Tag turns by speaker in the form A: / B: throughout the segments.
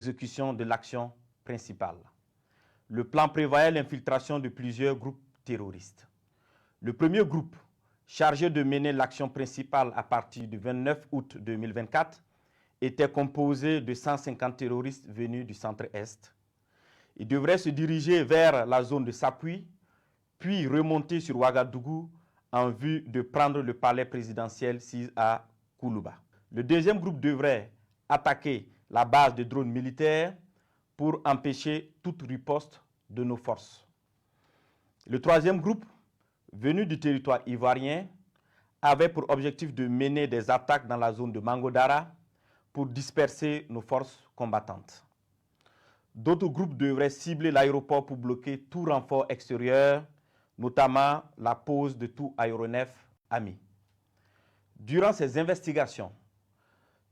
A: l'exécution de l'action principale. Le plan prévoyait l'infiltration de plusieurs groupes terroristes. Le premier groupe, chargé de mener l'action principale à partir du 29 août 2024, était composé de 150 terroristes venus du centre-est. Ils devraient se diriger vers la zone de Sapui, puis remonter sur Ouagadougou en vue de prendre le palais présidentiel situé à Koulouba. Le deuxième groupe devrait attaquer la base de drones militaires pour empêcher toute riposte de nos forces. Le troisième groupe, venu du territoire ivoirien, avait pour objectif de mener des attaques dans la zone de Mangodara pour disperser nos forces combattantes. D'autres groupes devraient cibler l'aéroport pour bloquer tout renfort extérieur, notamment la pose de tout aéronef ami. Durant ces investigations,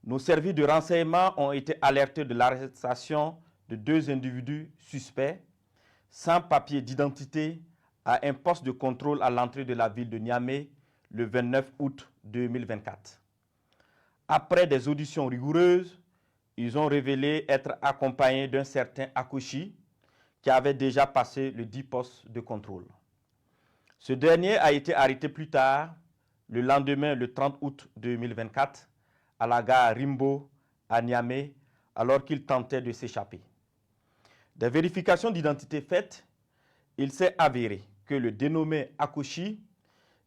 A: nos services de renseignement ont été alertés de l'arrestation de 2 individus suspects sans papier d'identité à un poste de contrôle à l'entrée de la ville de Niamey le 29 août 2024. Après des auditions rigoureuses, ils ont révélé être accompagnés d'un certain Akouchi qui avait déjà passé le 10 postes de contrôle. Ce dernier a été arrêté plus tard, le lendemain, le 30 août 2024, à la gare Rimbo, à Niamey, alors qu'il tentait de s'échapper. Des vérifications d'identité faites, il s'est avéré que le dénommé Akouchi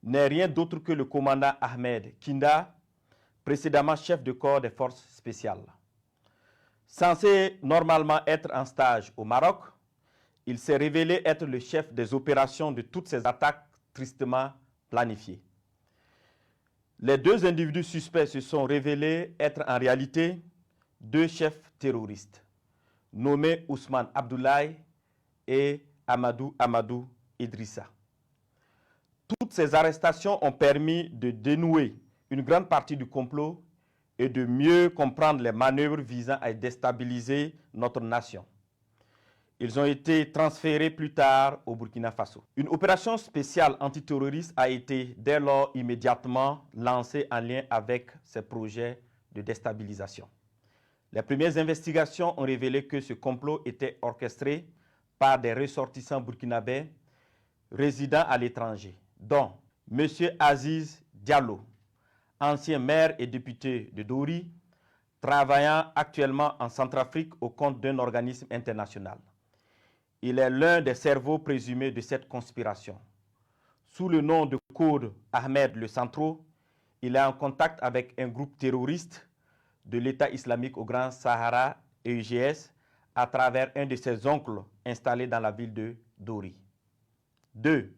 A: n'est rien d'autre que le commandant Ahmed Kinda, précédemment chef de corps des forces spéciales. Censé normalement être en stage au Maroc, il s'est révélé être le chef des opérations de toutes ces attaques tristement planifiées. Les 2 individus suspects se sont révélés être en réalité 2 chefs terroristes, nommés Ousmane Abdoulaye et Amadou Idrissa. Toutes ces arrestations ont permis de dénouer une grande partie du complot et de mieux comprendre les manœuvres visant à déstabiliser notre nation. Ils ont été transférés plus tard au Burkina Faso. Une opération spéciale antiterroriste a été dès lors immédiatement lancée en lien avec ces projets de déstabilisation. Les premières investigations ont révélé que ce complot était orchestré par des ressortissants burkinabés résidant à l'étranger, dont M. Aziz Diallo, ancien maire et député de Dori, travaillant actuellement en Centrafrique au compte d'un organisme international. Il est l'un des cerveaux présumés de cette conspiration. Sous le nom de code Ahmed le Centro, il est en contact avec un groupe terroriste de l'État islamique au Grand Sahara, EUGS, à travers un de ses oncles installé dans la ville de Dori. 2.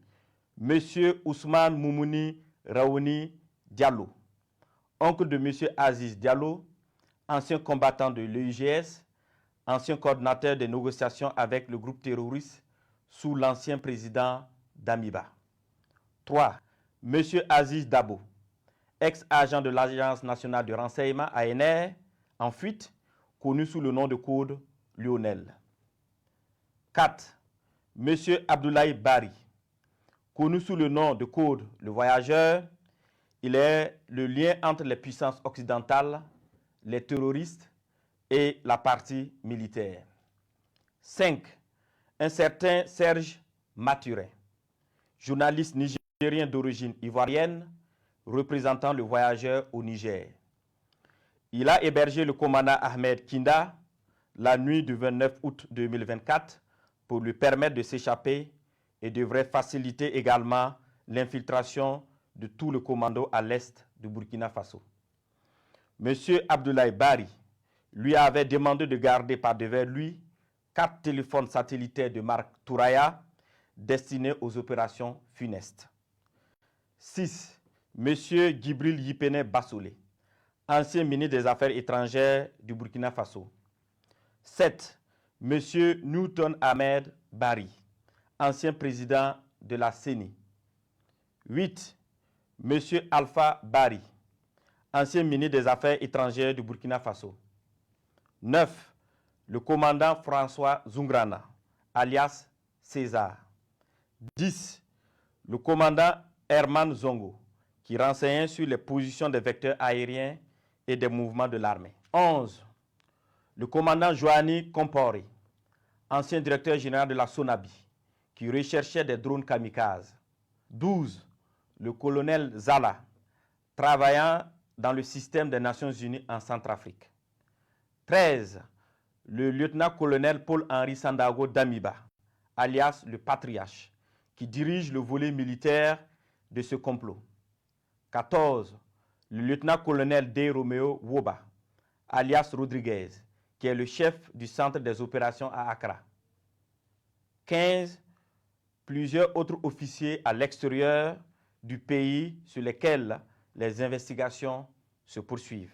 A: M. Ousmane Moumouni Raouni Diallo, oncle de M. Aziz Diallo, ancien combattant de l'EUGS, ancien coordinateur des négociations avec le groupe terroriste sous l'ancien président Damiba. 3. M. Aziz Dabo, ex-agent de l'Agence nationale de renseignement ANR, en fuite, connu sous le nom de code Lionel. 4. M. Abdoulaye Bari, connu sous le nom de code Le Voyageur, il est le lien entre les puissances occidentales, les terroristes et la partie militaire. 5. Un certain Serge Maturin, journaliste nigérien d'origine ivoirienne, représentant Le Voyageur au Niger. Il a hébergé le commandant Ahmed Kinda la nuit du 29 août 2024 pour lui permettre de s'échapper et devrait faciliter également l'infiltration de tout le commando à l'est du Burkina Faso. M. Abdoulaye Bari lui avait demandé de garder par devers lui 4 téléphones satellitaires de marque Touraya destinés aux opérations funestes. 6. M. Djibril Yipene Bassolé, ancien ministre des Affaires étrangères du Burkina Faso. 7. M. Newton Ahmed Bari, ancien président de la CENI. 8. M. Alpha Bari, ancien ministre des Affaires étrangères du Burkina Faso. 9. Le commandant François Zungrana, alias César. 10. Le commandant Herman Zongo, qui renseignait sur les positions des vecteurs aériens et des mouvements de l'armée. 11. Le commandant Joanny Compore, ancien directeur général de la SONABI, qui recherchait des drones kamikazes. 12. Le colonel Zala, travaillant dans le système des Nations Unies en Centrafrique. 13. Le lieutenant-colonel Paul-Henri Sandaogo Damiba, alias le Patriarche, qui dirige le volet militaire de ce complot. 14. Le lieutenant-colonel D. Romeo Woba, alias Rodriguez, qui est le chef du centre des opérations à Accra. 15. Plusieurs autres officiers à l'extérieur du pays sur lesquels les investigations se poursuivent.